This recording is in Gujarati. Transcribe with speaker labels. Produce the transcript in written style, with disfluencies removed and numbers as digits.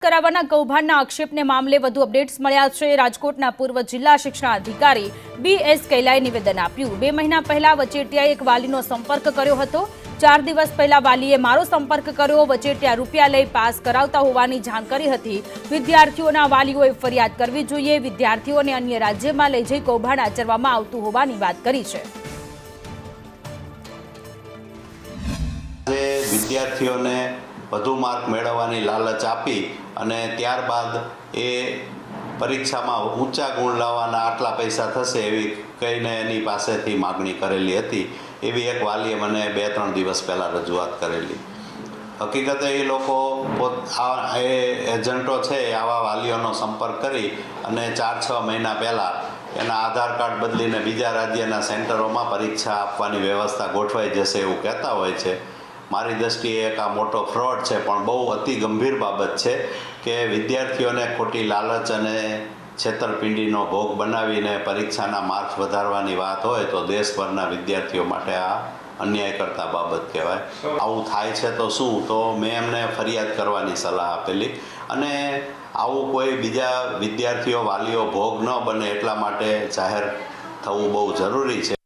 Speaker 1: કરાવવાના કૌભાંડના આક્ષેપને મામલે વધુ અપડેટ્સ મળ્યા છે। રાજકોટના પૂર્વ જિલ્લા શિક્ષણાધિકારી BS કૈલાએ નિવેદન આપ્યું। 2 મહિના પહેલા વચેટિયાએ એક વાલીનો સંપર્ક કર્યો હતો। 4 દિવસ પહેલા વાલીએ મારો સંપર્ક કર્યો। વચેટિયા રૂપિયા લઈ પાસ કરાવતા હોવાની જાણકારી હતી। વિદ્યાર્થીઓના વાલીઓએ ફરિયાદ કરવી જોઈએ। વિદ્યાર્થીઓને અન્ય રાજ્યમાં લઈ જઈ કૌભાંડ આચરવામાં આવતું હોવાની વાત કરી છે।
Speaker 2: વિદ્યાર્થીઓને વધુ માર્ક મેળવવાની લાલચ આપી અને ત્યારબાદ એ પરીક્ષામાં ઊંચા ગુણ લાવવાના આટલા પૈસા થશે એવી કહીને એની પાસેથી માગણી કરેલી હતી। એવી એક વાલીએ મને 2-3 દિવસ પહેલાં રજૂઆત કરેલી। હકીકતે એ લોકો એ એજન્ટો છે આવા વાલીઓનો સંપર્ક કરી અને 4-6 મહિના પહેલાં એના આધાર કાર્ડ બદલીને બીજા રાજ્યના સેન્ટરોમાં પરીક્ષા આપવાની વ્યવસ્થા ગોઠવાઈ જશે એવું કહેતા હોય છે। મારી દૃષ્ટિએ એક આ મોટો ફ્રોડ છે, પણ બહુ અતિ ગંભીર બાબત છે કે વિદ્યાર્થીઓને ખોટી લાલચ અને છેતરપિંડીનો ભોગ બનાવીને પરીક્ષાના માર્ક્સ વધારવાની વાત હોય તો દેશભરના વિદ્યાર્થીઓ માટે આ અન્યાય કરતા બાબત કહેવાય। આવું થાય છે તો શું, તો મેં એમને ફરિયાદ કરવાની સલાહ આપેલી અને આવું કોઈ બીજા વિદ્યાર્થીઓ વાલીઓ ભોગ ન બને એટલા માટે જાહેર થવું બહુ જરૂરી છે।